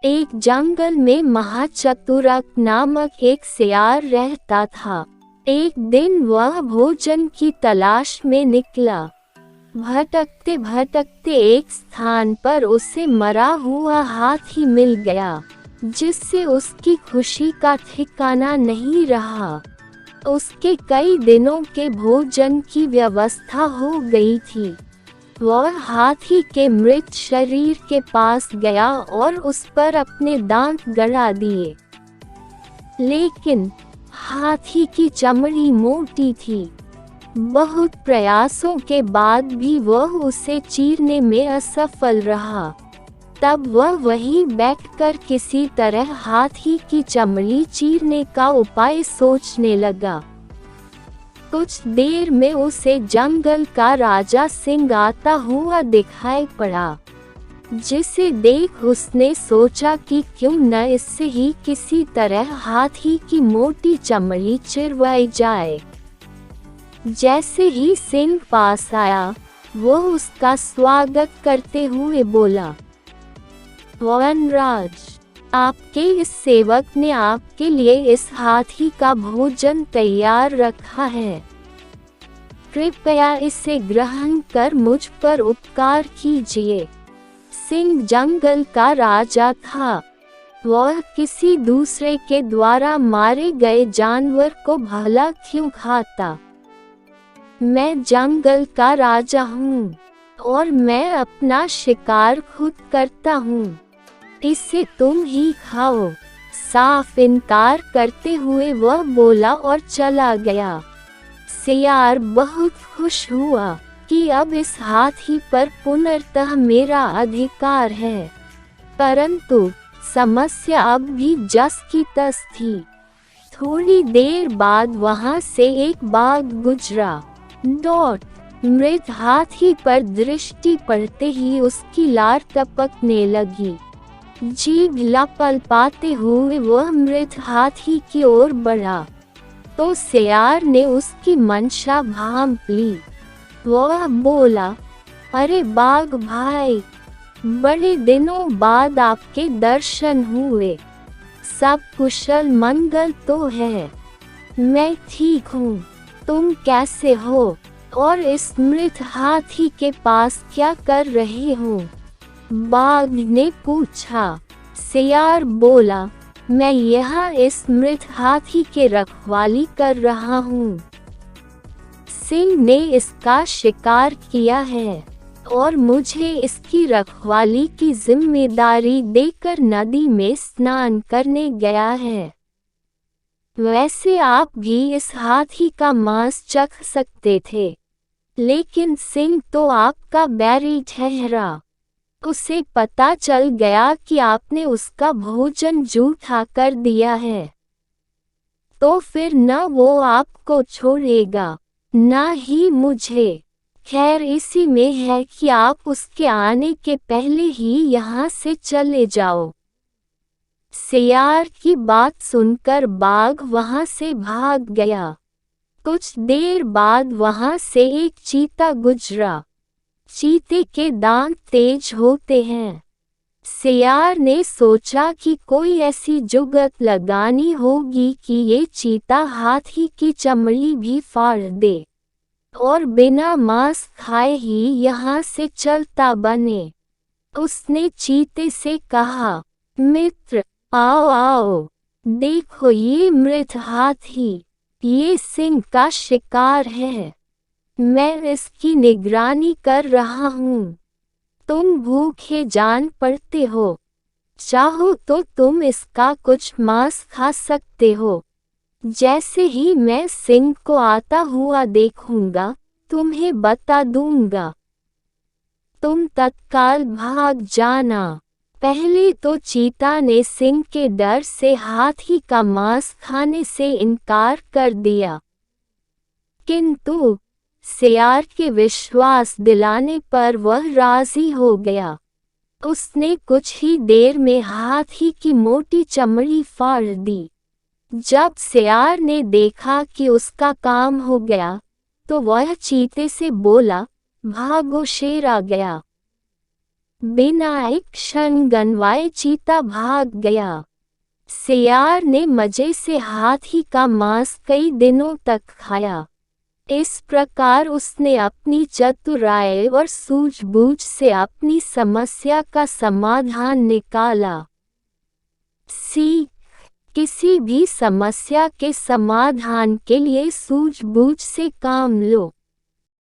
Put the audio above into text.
एक जंगल में महाचतुरक नामक एक सियार रहता था। एक दिन वह भोजन की तलाश में निकला। भटकते भटकते एक स्थान पर उसे मरा हुआ हाथी मिल गया, जिससे उसकी खुशी का ठिकाना नहीं रहा। उसके कई दिनों के भोजन की व्यवस्था हो गई थी। वह हाथी के मृत शरीर के पास गया और उस पर अपने दांत गड़ा दिए। लेकिन हाथी की चमड़ी मोटी थी। बहुत प्रयासों के बाद भी वह उसे चीरने में असफल रहा। तब वह वहीं बैठकर किसी तरह हाथी की चमड़ी चीरने का उपाय सोचने लगा। कुछ देर में उसे जंगल का राजा सिंह आता हुआ दिखाई पड़ा, जिसे देख उसने सोचा कि क्यों न इससे ही किसी तरह हाथी की मोटी चमड़ी चिरवाई जाए। जैसे ही सिंह पास आया, वो उसका स्वागत करते हुए बोला, वनराज, आपके इस सेवक ने आपके लिए इस हाथी का भोजन तैयार रखा है। कृपया इसे ग्रहण कर मुझ पर उपकार कीजिए। सिंह जंगल का राजा था। वह किसी दूसरे के द्वारा मारे गए जानवर को भला क्यों खाता? मैं जंगल का राजा हूँ और मैं अपना शिकार खुद करता हूँ। इसे तुम ही खाओ। साफ इनकार करते हुए वह बोला और चला गया। सियार बहुत खुश हुआ कि अब इस हाथी पर पुनर्तः मेरा अधिकार है। परंतु समस्या अब भी जस की तस थी। थोड़ी देर बाद वहां से एक बाघ गुजरा। मृत हाथी पर दृष्टि पड़ते ही उसकी लार टपकने लगी। जीभ लपलपाते हुए वह मृत हाथी की ओर बढ़ा, तो सियार ने उसकी मंशा भांप ली। वह बोला, अरे बाघ भाई, बड़े दिनों बाद आपके दर्शन हुए। सब कुशल मंगल तो है? मैं ठीक हूँ, तुम कैसे हो और इस मृत हाथी के पास क्या कर रहे हो? बाघ ने पूछा। सियार बोला, मैं यहाँ इस मृत हाथी के रखवाली कर रहा हूँ। सिंह ने इसका शिकार किया है और मुझे इसकी रखवाली की जिम्मेदारी देकर नदी में स्नान करने गया है। वैसे आप भी इस हाथी का मांस चख सकते थे, लेकिन सिंह तो आपका बैरी ठहरा। उसे पता चल गया कि आपने उसका भोजन जूठा कर दिया है, तो फिर न वो आपको छोड़ेगा न ही मुझे। खैर इसी में है कि आप उसके आने के पहले ही यहाँ से चले जाओ। सियार की बात सुनकर बाघ वहाँ से भाग गया। कुछ देर बाद वहाँ से एक चीता गुजरा। चीते के दांत तेज होते हैं। सियार ने सोचा कि कोई ऐसी जुगत लगानी होगी कि ये चीता हाथी की चमड़ी भी फाड़ दे और बिना मांस खाए ही यहाँ से चलता बने। उसने चीते से कहा, मित्र, आओ आओ, देखो ये मृत हाथी, ये सिंह का शिकार है। मैं इसकी निगरानी कर रहा हूँ। तुम भूखे जान पड़ते हो, चाहो तो तुम इसका कुछ मांस खा सकते हो। जैसे ही मैं सिंह को आता हुआ देखूंगा, तुम्हें बता दूंगा। तुम तत्काल भाग जाना। पहले तो चीता ने सिंह के डर से हाथी का मांस खाने से इनकार कर दिया, किंतु सियार के विश्वास दिलाने पर वह राजी हो गया। उसने कुछ ही देर में हाथी की मोटी चमड़ी फाड़ दी। जब सियार ने देखा कि उसका काम हो गया, तो वह चीते से बोला, भागो शेर आ गया। बिना एक क्षण गंवाए चीता भाग गया। सियार ने मजे से हाथी का मांस कई दिनों तक खाया। इस प्रकार उसने अपनी चतुराई और सूझबूझ से अपनी समस्या का समाधान निकाला। सीख: किसी भी समस्या के समाधान के लिए सूझबूझ से काम लो।